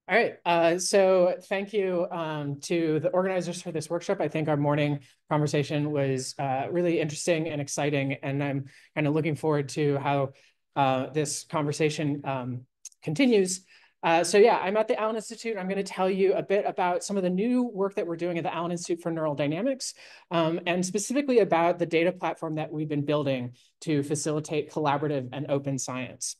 All right, so thank you to the organizers for this workshop. I think our morning conversation was really interesting and exciting, and I'm kind of looking forward to how this conversation continues. So yeah, I'm at the Allen Institute. I'm going to tell you a bit about some of the new work that we're doing at the Allen Institute for Neural Dynamics, and specifically about the data platform that we've been building to facilitate collaborative and open science.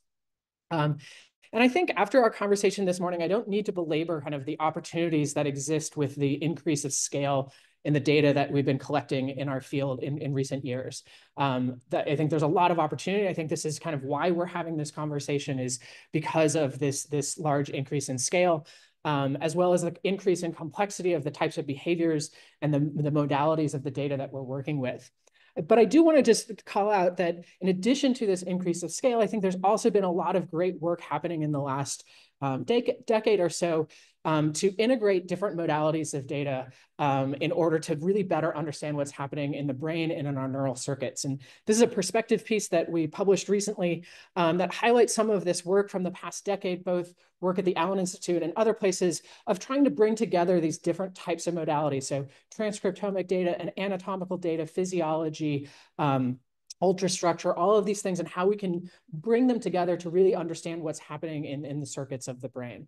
And I think after our conversation this morning, I don't need to belabor kind of the opportunities that exist with the increase of scale in the data that we've been collecting in our field in recent years. That I think there's a lot of opportunity. I think this is kind of why we're having this conversation, is because of this large increase in scale, as well as the increase in complexity of the types of behaviors and the modalities of the data that we're working with. But I do want to just call out that in addition to this increase of scale, I think there's also been a lot of great work happening in the last decade or so to integrate different modalities of data in order to really better understand what's happening in the brain and in our neural circuits. And this is a perspective piece that we published recently that highlights some of this work from the past decade, both work at the Allen Institute and other places, of trying to bring together these different types of modalities. So transcriptomic data and anatomical data, physiology, ultrastructure, all of these things, and how we can bring them together to really understand what's happening in the circuits of the brain.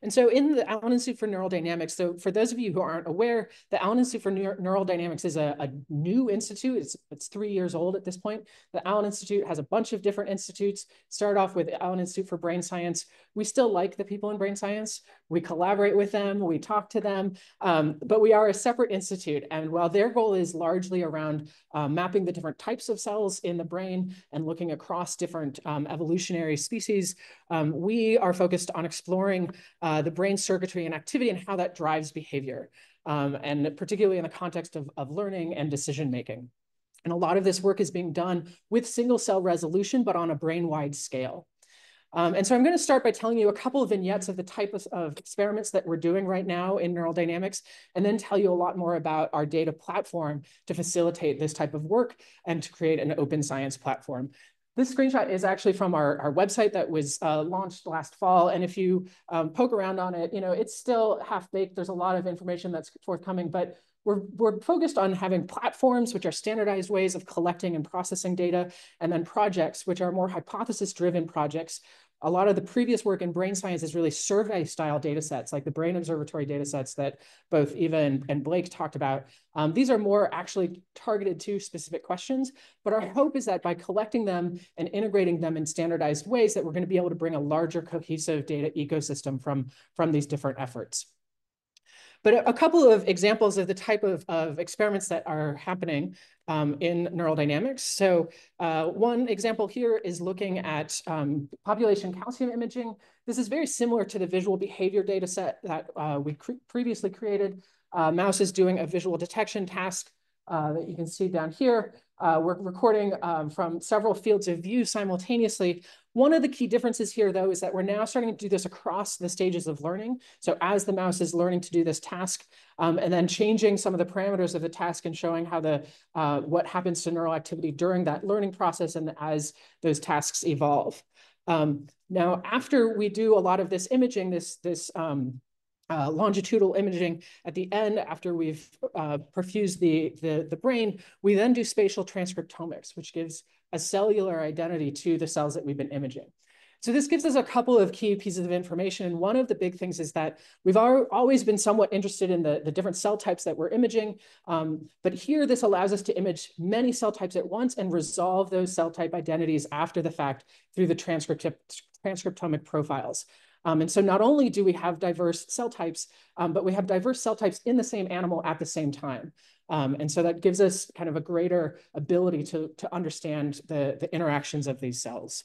And so in the Allen Institute for Neural Dynamics, so for those of you who aren't aware, the Allen Institute for Neural Dynamics is a new institute. It's 3 years old at this point. The Allen Institute has a bunch of different institutes. Start off with the Allen Institute for Brain Science. We still like the people in brain science. We collaborate with them, we talk to them, but we are a separate institute. And while their goal is largely around mapping the different types of cells in the brain and looking across different evolutionary species, we are focused on exploring the brain circuitry and activity and how that drives behavior, and particularly in the context of learning and decision-making. And a lot of this work is being done with single cell resolution, but on a brain-wide scale. And so I'm going to start by telling you a couple of vignettes of the type of experiments that we're doing right now in neural dynamics, and then tell you a lot more about our data platform to facilitate this type of work and to create an open science platform. This screenshot is actually from our website that was launched last fall. And if you poke around on it, it's still half-baked. There's a lot of information that's forthcoming, but we're focused on having platforms, which are standardized ways of collecting and processing data, and then projects, which are more hypothesis-driven projects. A lot of the previous work in brain science is really survey-style data sets, like the brain observatory data sets that both Eva and Blake talked about. These are more actually targeted to specific questions, but our hope is that by collecting them and integrating them in standardized ways, that we're going to be able to bring a larger cohesive data ecosystem from these different efforts. But a couple of examples of the type of experiments that are happening in neural dynamics. So one example here is looking at population calcium imaging. This is very similar to the visual behavior data set that we previously created. Mouse is doing a visual detection task that you can see down here. We're recording from several fields of view simultaneously. One of the key differences here, though, is that we're now starting to do this across the stages of learning. So as the mouse is learning to do this task, and then changing some of the parameters of the task and showing how what happens to neural activity during that learning process and as those tasks evolve. Now, after we do a lot of this imaging, this longitudinal imaging at the end, after we've perfused the brain, we then do spatial transcriptomics, which gives a cellular identity to the cells that we've been imaging. So this gives us a couple of key pieces of information. And one of the big things is that we've always been somewhat interested in the different cell types that we're imaging. But here, this allows us to image many cell types at once and resolve those cell type identities after the fact through the transcriptomic profiles. And so not only do we have diverse cell types, but we have diverse cell types in the same animal at the same time. And so that gives us kind of a greater ability to understand the interactions of these cells.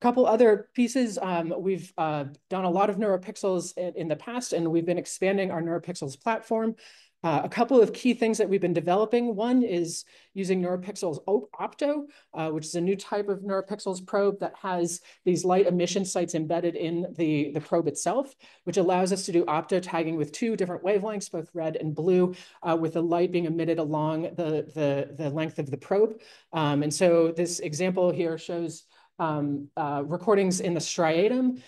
A couple other pieces, we've done a lot of neuropixels in the past, and we've been expanding our neuropixels platform. A couple of key things that we've been developing. One is using NeuroPixels Opto, which is a new type of NeuroPixels probe that has these light emission sites embedded in the probe itself, which allows us to do opto tagging with 2 different wavelengths, both red and blue, with the light being emitted along the length of the probe. And so this example here shows recordings in the striatum,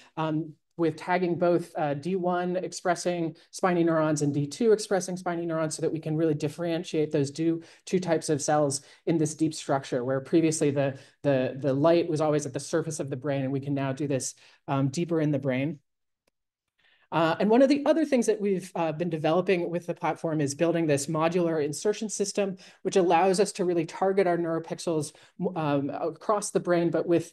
with tagging both D1 expressing spiny neurons and D2 expressing spiny neurons so that we can really differentiate those two types of cells in this deep structure, where previously the light was always at the surface of the brain, and we can now do this deeper in the brain. And one of the other things that we've been developing with the platform is building this modular insertion system, which allows us to really target our neuropixels across the brain, but with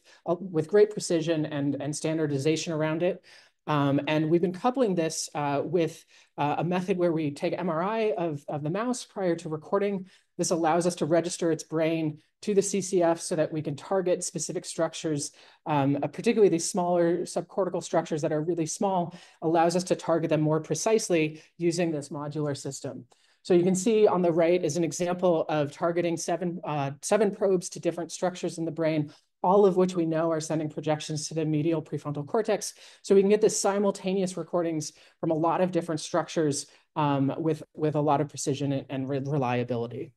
great precision and standardization around it. And we've been coupling this with a method where we take MRI of the mouse prior to recording. This allows us to register its brain to the CCF so that we can target specific structures, particularly these smaller subcortical structures that are really small, allows us to target them more precisely using this modular system. So you can see on the right is an example of targeting seven probes to different structures in the brain, all of which we know are sending projections to the medial prefrontal cortex. So we can get this simultaneous recordings from a lot of different structures with a lot of precision and reliability.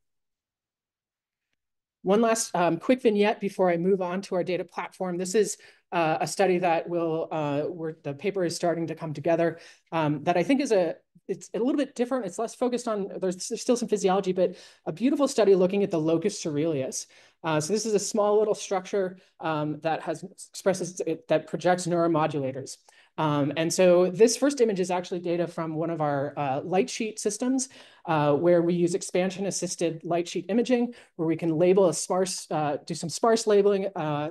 One last quick vignette before I move on to our data platform. This is a study that where the paper is starting to come together that I think is it's a little bit different. It's less focused on, there's still some physiology, but a beautiful study looking at the locus coeruleus. So this is a small little structure that projects neuromodulators. And so this first image is actually data from one of our light sheet systems where we use expansion-assisted light sheet imaging, where we can label do some sparse labeling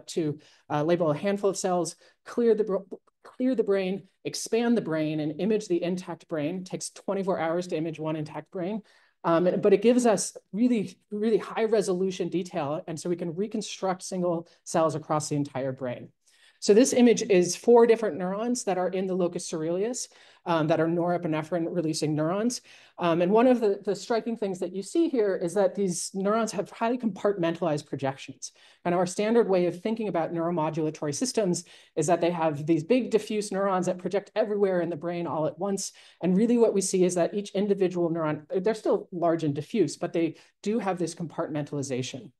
to label a handful of cells, clear the brain, expand the brain, and image the intact brain. It takes 24 hours to image one intact brain. But it gives us really, really high resolution detail. And so we can reconstruct single cells across the entire brain. So this image is 4 different neurons that are in the locus coeruleus that are norepinephrine releasing neurons. And one of the striking things that you see here is that these neurons have highly compartmentalized projections. And our standard way of thinking about neuromodulatory systems is that they have these big diffuse neurons that project everywhere in the brain all at once. And really what we see is that each individual neuron, they're still large and diffuse, but they do have this compartmentalization.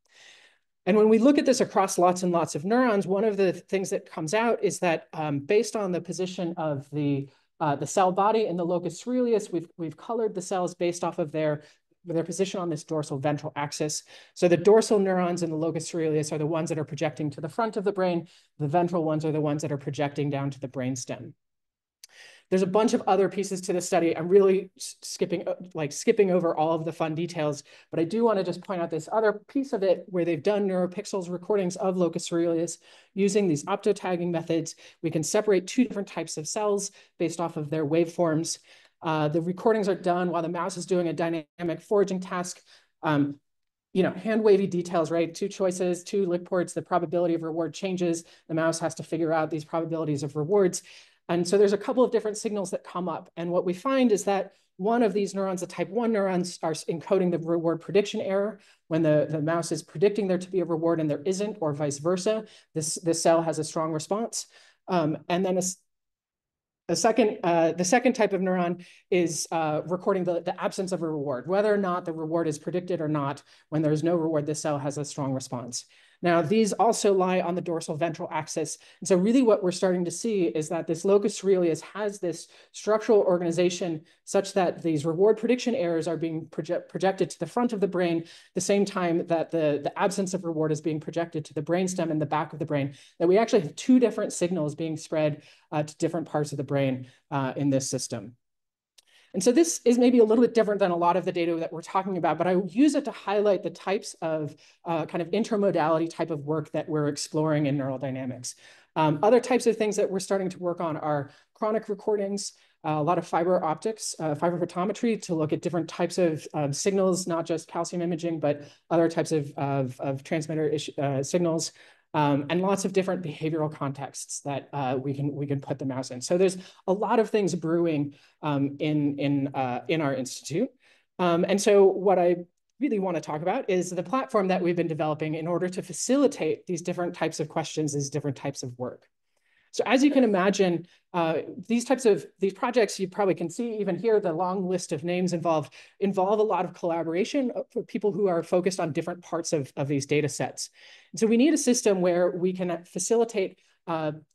And when we look at this across lots and lots of neurons, one of the things that comes out is that based on the position of the cell body in the locus coeruleus, we've colored the cells based off of their position on this dorsal ventral axis. So the dorsal neurons in the locus coeruleus are the ones that are projecting to the front of the brain. The ventral ones are the ones that are projecting down to the brainstem. There's a bunch of other pieces to the study. I'm really skipping over all of the fun details, but I do want to just point out this other piece of it where they've done neuropixels recordings of locus coeruleus using these optotagging methods. We can separate 2 different types of cells based off of their waveforms. The recordings are done while the mouse is doing a dynamic foraging task. Hand wavy details, right? 2 choices, 2 lick ports, the probability of reward changes. The mouse has to figure out these probabilities of rewards. And so there's a couple of different signals that come up. And what we find is that one of these neurons, the type 1 neurons, are encoding the reward prediction error when the mouse is predicting there to be a reward and there isn't, or vice versa. This cell has a strong response. And then the second type of neuron is recording the absence of a reward. Whether or not the reward is predicted or not, when there's no reward, this cell has a strong response. Now, these also lie on the dorsal ventral axis. And so really what we're starting to see is that this locus coeruleus has this structural organization such that these reward prediction errors are being projected to the front of the brain, the same time that the absence of reward is being projected to the brainstem and the back of the brain, that we actually have 2 different signals being spread to different parts of the brain in this system. And so this is maybe a little bit different than a lot of the data that we're talking about, but I use it to highlight the types of kind of intermodality type of work that we're exploring in neural dynamics. Other types of things that we're starting to work on are chronic recordings, a lot of fiber optics, fiber photometry to look at different types of signals, not just calcium imaging, but other types of transmitter signals. And lots of different behavioral contexts that we can put the mouse in. So there's a lot of things brewing in our institute. And so what I really want to talk about is the platform that we've been developing in order to facilitate these different types of questions, these different types of work. So as you can imagine, these projects, you probably can see even here, the long list of names involve a lot of collaboration for people who are focused on different parts of these data sets. And so we need a system where we can facilitate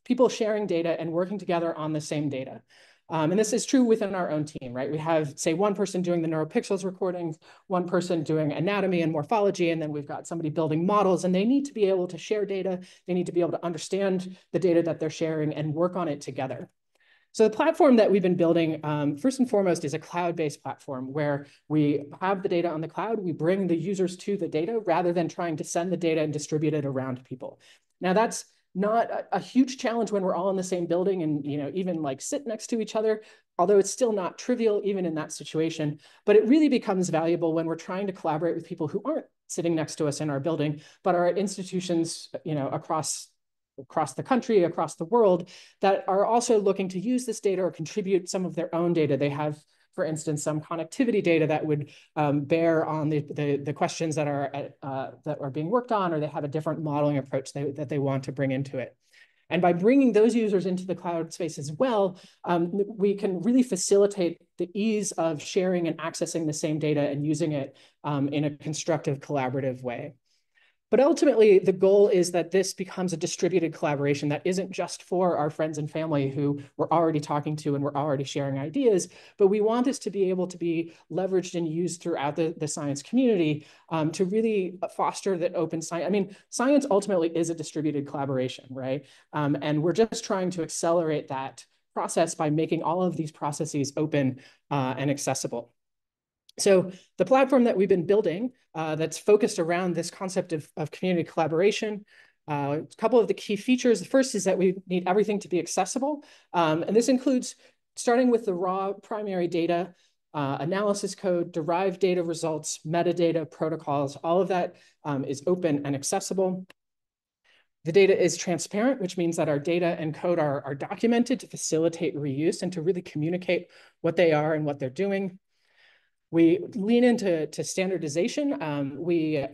people sharing data and working together on the same data. And this is true within our own team, right? We have, say, one person doing the neuropixels recordings, one person doing anatomy and morphology, and then we've got somebody building models, and they need to be able to share data. They need to be able to understand the data that they're sharing and work on it together. So the platform that we've been building, first and foremost, is a cloud-based platform where we have the data on the cloud. We bring the users to the data rather than trying to send the data and distribute it around people. Now, that's not a huge challenge when we're all in the same building and even like sit next to each other, although it's still not trivial even in that situation. But it really becomes valuable when we're trying to collaborate with people who aren't sitting next to us in our building, but are at institutions across the country, across the world, that are also looking to use this data or contribute some of their own data. They have, for instance, some connectivity data that would bear on the questions that are being worked on, or they have a different modeling approach that they want to bring into it. And by bringing those users into the cloud space as well, we can really facilitate the ease of sharing and accessing the same data and using it in a constructive, collaborative way. But ultimately, the goal is that this becomes a distributed collaboration that isn't just for our friends and family who we're already talking to and we're already sharing ideas, but we want this to be able to be leveraged and used throughout the science community to really foster that open science. I mean, science ultimately is a distributed collaboration, right? And we're just trying to accelerate that process by making all of these processes open and accessible. So the platform that we've been building that's focused around this concept of community collaboration, a couple of the key features. The first is that we need everything to be accessible. And this includes starting with the raw primary data, analysis code, derived data results, metadata, protocols. All of that is open and accessible. The data is transparent, which means that our data and code are documented to facilitate reuse and to really communicate what they are and what they're doing. We lean into standardization. We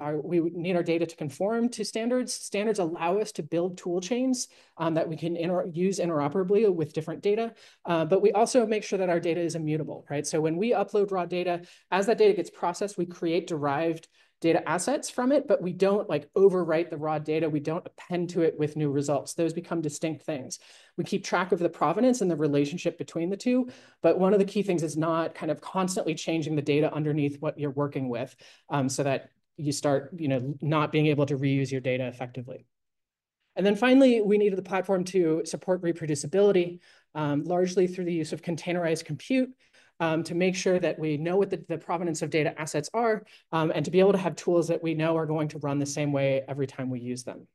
need our data to conform to standards. Standards allow us to build tool chains that we can use interoperably with different data, but we also make sure that our data is immutable, right? So when we upload raw data, as that data gets processed, we create derived data assets from it, but we don't like overwrite the raw data. We don't append to it with new results. Those become distinct things. We keep track of the provenance and the relationship between the two, but one of the key things is not kind of constantly changing the data underneath what you're working with so that you start not being able to reuse your data effectively. And then finally, we needed the platform to support reproducibility, largely through the use of containerized compute, to make sure that we know what the provenance of data assets are, and to be able to have tools that we know are going to run the same way every time we use them.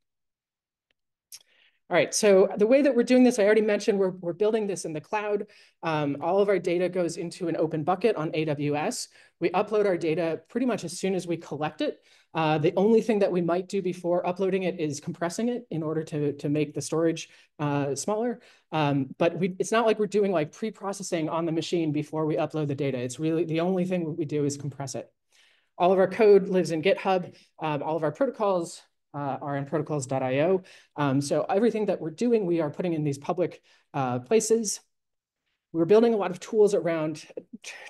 All right, so the way that we're doing this, I already mentioned we're building this in the cloud. All of our data goes into an open bucket on AWS. We upload our data pretty much as soon as we collect it. The only thing that we might do before uploading it is compressing it in order to make the storage smaller. But it's not like we're doing like pre-processing on the machine before we upload the data. It's really the only thing we do is compress it. All of our code lives in GitHub. All of our protocols are in protocols.io. So everything that we're doing, we are putting in these public places. We're building a lot of tools around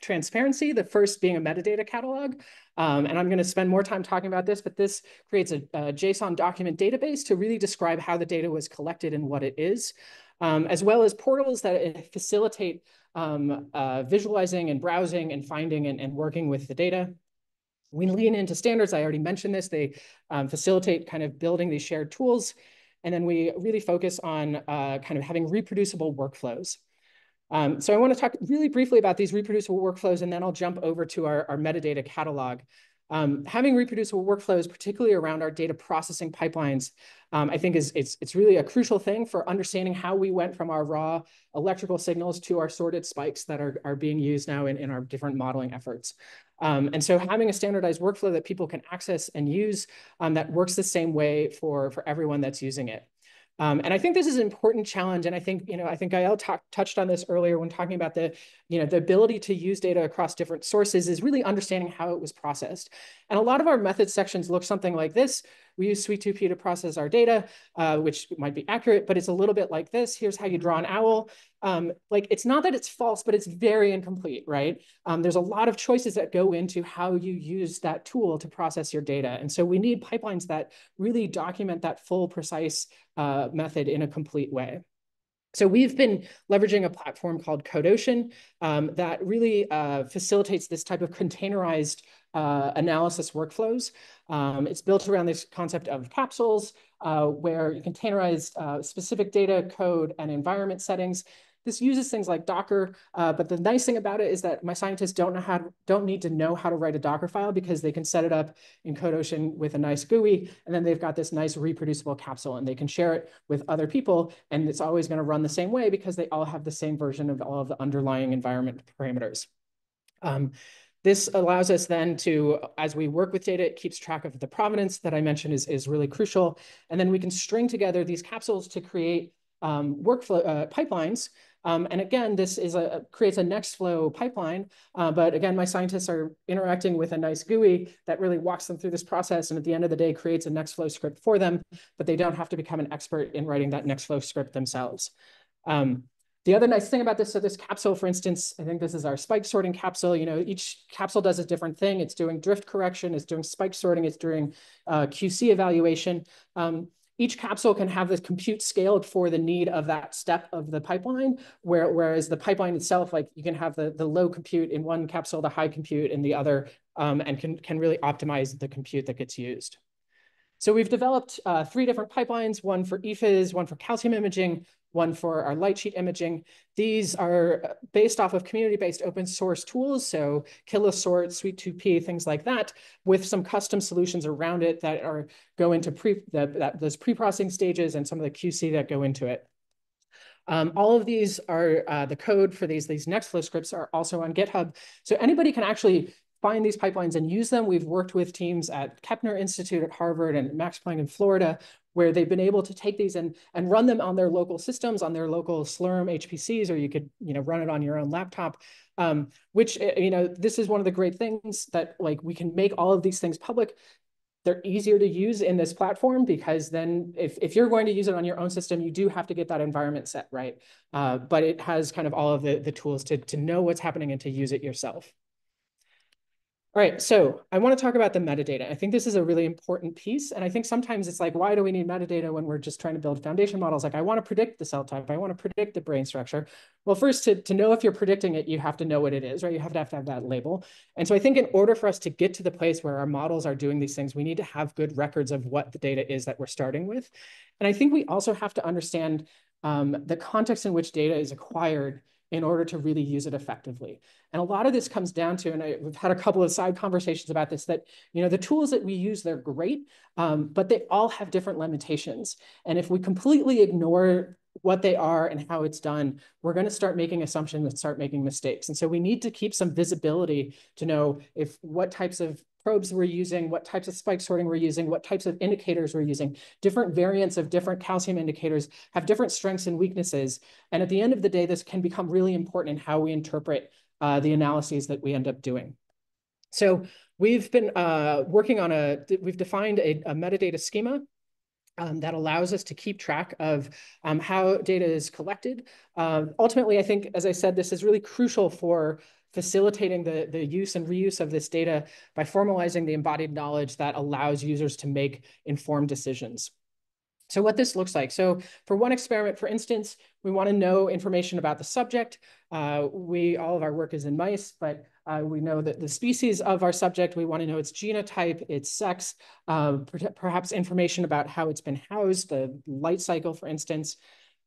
transparency, the first being a metadata catalog. And I'm going to spend more time talking about this, but this creates a JSON document database to really describe how the data was collected and what it is, as well as portals that facilitate visualizing and browsing and finding and working with the data. We lean into standards. I already mentioned this. They facilitate kind of building these shared tools. And then we really focus on kind of having reproducible workflows. So I want to talk really briefly about these reproducible workflows, and then I'll jump over to our metadata catalog. Having reproducible workflows, particularly around our data processing pipelines, I think it's really a crucial thing for understanding how we went from our raw electrical signals to our sorted spikes that are being used now in our different modeling efforts. And so having a standardized workflow that people can access and use that works the same way for everyone that's using it. And I think this is an important challenge. And I think Gael touched on this earlier when talking about the ability to use data across different sources is really understanding how it was processed. And a lot of our methods sections look something like this. we use Sweet2P to process our data, which might be accurate, but it's a little bit like this. Here's how you draw an owl. Like, it's not that it's false, but it's very incomplete, right? There's a lot of choices that go into how you use that tool to process your data. And so we need pipelines that really document that full, precise method in a complete way. So we've been leveraging a platform called CodeOcean that really facilitates this type of containerized analysis workflows. It's built around this concept of capsules where you containerize specific data, code, and environment settings. This uses things like Docker, but the nice thing about it is that my scientists don't need to know how to write a Docker file because they can set it up in CodeOcean with a nice GUI, and then they've got this nice reproducible capsule, and they can share it with other people, and it's always going to run the same way because they all have the same version of all of the underlying environment parameters. This allows us then to, as we work with data, it keeps track of the provenance that I mentioned is really crucial, and then we can string together these capsules to create workflow pipelines. And again, this creates a next flow pipeline. But again, my scientists are interacting with a nice GUI that really walks them through this process. And at the end of the day, creates a next flow script for them, but they don't have to become an expert in writing that next flow script themselves. The other nice thing about this, so this capsule, for instance, I think this is our spike sorting capsule. You know, each capsule does a different thing. It's doing drift correction, it's doing spike sorting, it's doing QC evaluation. Each capsule can have this compute scaled for the need of that step of the pipeline, whereas the pipeline itself, like you can have the low compute in one capsule, the high compute in the other, and can really optimize the compute that gets used. So we've developed 3 different pipelines, one for EPHIS, one for calcium imaging, one for our light sheet imaging. These are based off of community-based open source tools, so Kilosort, Sweet2P, things like that, with some custom solutions around it that go into those pre-processing stages and some of the QC that go into it. All of these are the code for these Nextflow scripts are also on GitHub. So anybody can actually find these pipelines and use them. We've worked with teams at Kepner Institute at Harvard and Max Planck in Florida, where they've been able to take these and run them on their local systems, on their local Slurm HPCs, or you could run it on your own laptop, which, this is one of the great things that like we can make all of these things public. They're easier to use in this platform because then if you're going to use it on your own system, you do have to get that environment set right. But it has kind of all of the tools to know what's happening and to use it yourself. All right, so I want to talk about the metadata. I think this is a really important piece. And I think sometimes it's like, why do we need metadata when we're just trying to build foundation models? Like, I want to predict the cell type. I want to predict the brain structure. Well, first, to know if you're predicting it, you have to know what it is, right? You have to have that label. And so I think in order for us to get to the place where our models are doing these things, we need to have good records of what the data is that we're starting with. And I think we also have to understand the context in which data is acquired in order to really use it effectively. And a lot of this comes down to, and we've had a couple of side conversations about this, that the tools that we use, they're great, but they all have different limitations. And if we completely ignore what they are and how it's done, we're going to start making assumptions and start making mistakes. And so we need to keep some visibility to know what types of probes we're using, what types of spike sorting we're using, what types of indicators we're using. Different variants of different calcium indicators have different strengths and weaknesses. And at the end of the day, this can become really important in how we interpret the analyses that we end up doing. So we've been working on we've defined a metadata schema that allows us to keep track of how data is collected. Ultimately, I think, as I said, this is really crucial for facilitating the use and reuse of this data by formalizing the embodied knowledge that allows users to make informed decisions. So what this looks like. So for one experiment, for instance, we want to know information about the subject. All of our work is in mice, but we know that the species of our subject, we want to know its genotype, its sex, perhaps information about how it's been housed, the light cycle, for instance.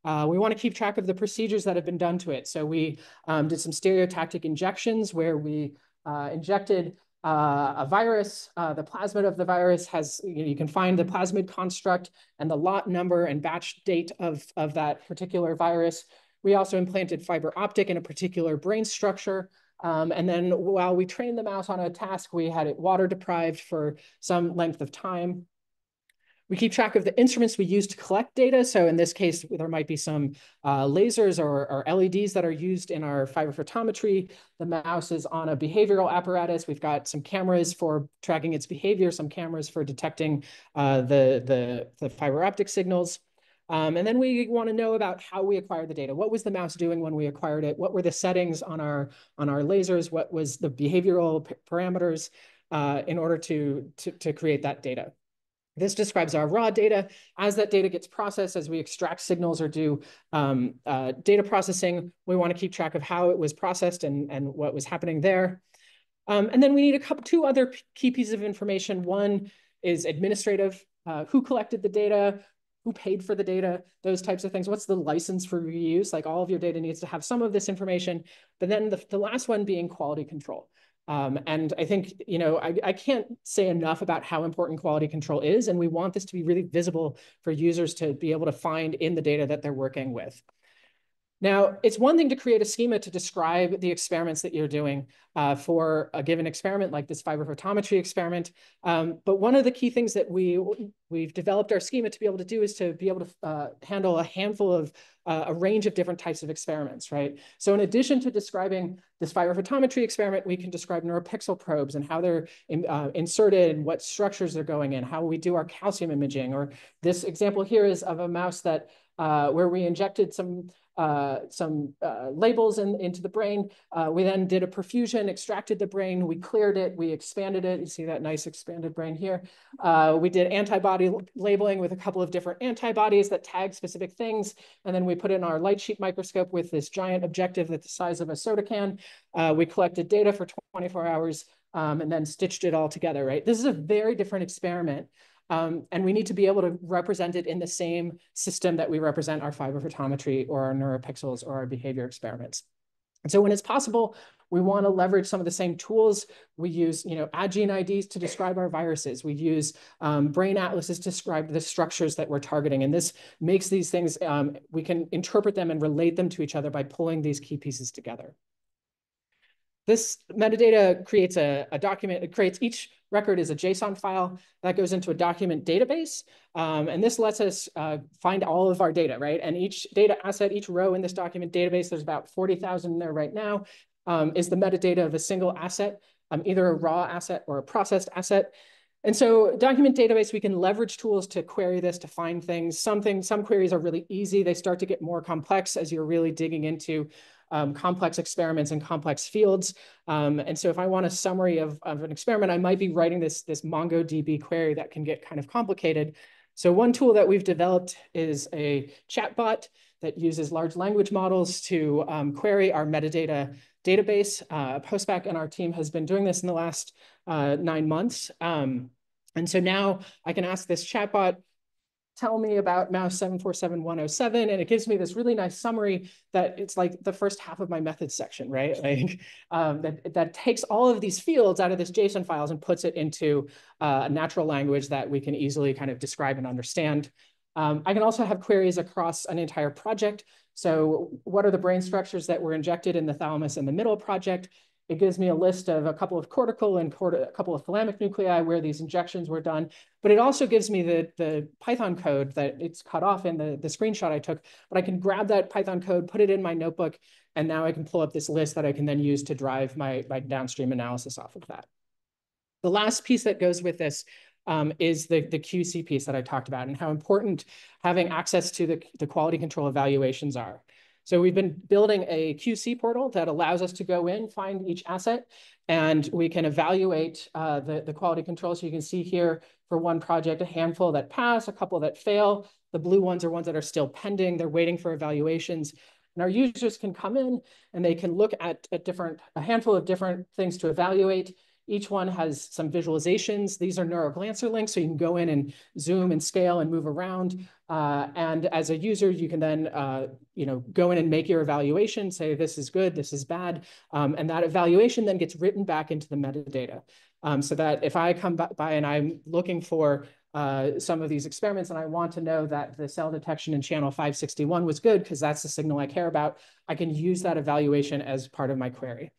We want to keep track of the procedures that have been done to it. So we did some stereotactic injections where we injected a virus. The plasmid of the virus has, you can find the plasmid construct and the lot number and batch date of that particular virus. We also implanted fiber optic in a particular brain structure. And then while we trained the mouse on a task, we had it water deprived for some length of time. We keep track of the instruments we use to collect data. So in this case, there might be some lasers or LEDs that are used in our fiber photometry. The mouse is on a behavioral apparatus. We've got some cameras for tracking its behavior, some cameras for detecting the fiber optic signals. And then we want to know about how we acquired the data. What was the mouse doing when we acquired it? What were the settings on our lasers? What was the behavioral parameters in order to create that data? This describes our raw data. As that data gets processed, as we extract signals or do data processing, we want to keep track of how it was processed and what was happening there. And then we need two other key pieces of information. One is administrative, who collected the data, who paid for the data, those types of things. What's the license for reuse? Like all of your data needs to have some of this information. But then the last one being quality control. And I think, I can't say enough about how important quality control is, and we want this to be really visible for users to be able to find in the data that they're working with. Now, it's one thing to create a schema to describe the experiments that you're doing for a given experiment, like this fiber photometry experiment. But one of the key things that we've developed our schema to be able to do is to be able to handle a handful of a range of different types of experiments, right? So in addition to describing this fiber photometry experiment, we can describe neuropixel probes and how they're inserted and what structures they're going in, how we do our calcium imaging. Or this example here is of a mouse that where we injected some labels into the brain. We then did a perfusion, extracted the brain, we cleared it, we expanded it. You see that nice expanded brain here. We did antibody labeling with a couple of different antibodies that tag specific things. And then we put in our light sheet microscope with this giant objective that's the size of a soda can. We collected data for 24 hours and then stitched it all together, right? This is a very different experiment. And we need to be able to represent it in the same system that we represent our fiber photometry or our neuropixels or our behavior experiments. And so when it's possible, we want to leverage some of the same tools. We use, add gene IDs to describe our viruses. We use brain atlases to describe the structures that we're targeting. And this makes these things, we can interpret them and relate them to each other by pulling these key pieces together. This metadata creates a document. It creates each record is a JSON file that goes into a document database. And this lets us find all of our data, right? And each data asset, each row in this document database, there's about 40,000 in there right now, is the metadata of a single asset, either a raw asset or a processed asset. And so document database, we can leverage tools to query this, to find things. Some queries are really easy. They start to get more complex as you're really digging into complex experiments and complex fields. And so if I want a summary of an experiment, I might be writing this MongoDB query that can get kind of complicated. So one tool that we've developed is a chatbot that uses large language models to query our metadata database. Postback and our team has been doing this in the last 9 months. And so now I can ask this chatbot, tell me about mouse 747107, and it gives me this really nice summary that it's like the first half of my methods section, right? Like that takes all of these fields out of this JSON files and puts it into a natural language that we can easily kind of describe and understand. I can also have queries across an entire project. So what are the brain structures that were injected in the thalamus in the middle project? It gives me a list of a couple of cortical and a couple of thalamic nuclei where these injections were done. But it also gives me the Python code that it's cut off in the screenshot I took. But I can grab that Python code, put it in my notebook, and now I can pull up this list that I can then use to drive my downstream analysis off of that. The last piece that goes with this is the QC piece that I talked about and how important having access to the quality control evaluations are. So we've been building a QC portal that allows us to go in, find each asset, and we can evaluate the quality control. So you can see here for one project, a handful that pass, a couple that fail. The blue ones are ones that are still pending. They're waiting for evaluations. And our users can come in and they can look at a handful of different things to evaluate. Each one has some visualizations. These are neuroglancer links, so you can go in and zoom and scale and move around. And as a user, you can then go in and make your evaluation, say this is good, this is bad. And that evaluation then gets written back into the metadata. So that if I come by and I'm looking for some of these experiments and I want to know that the cell detection in channel 561 was good because that's the signal I care about, I can use that evaluation as part of my query.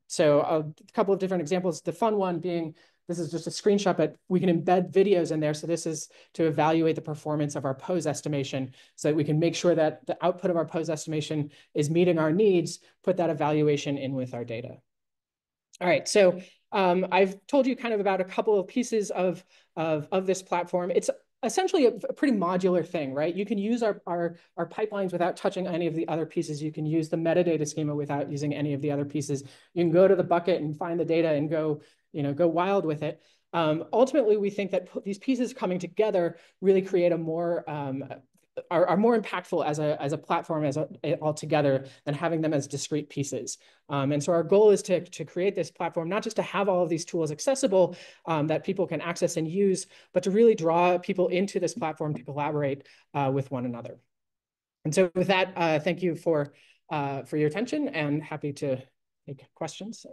So a couple of different examples, the fun one being This is just a screenshot, but we can embed videos in there. So this is to evaluate the performance of our pose estimation so that we can make sure that the output of our pose estimation is meeting our needs, put that evaluation in with our data. All right, so I've told you kind of about a couple of pieces of this platform. It's essentially a pretty modular thing, right? You can use our pipelines without touching any of the other pieces. You can use the metadata schema without using any of the other pieces. You can go to the bucket and find the data and go wild with it. Ultimately, we think that these pieces coming together really create a more are more impactful as a platform altogether than having them as discrete pieces. And so our goal is to create this platform, not just to have all of these tools accessible that people can access and use, but to really draw people into this platform to collaborate with one another. And so with that, thank you for your attention and happy to take questions.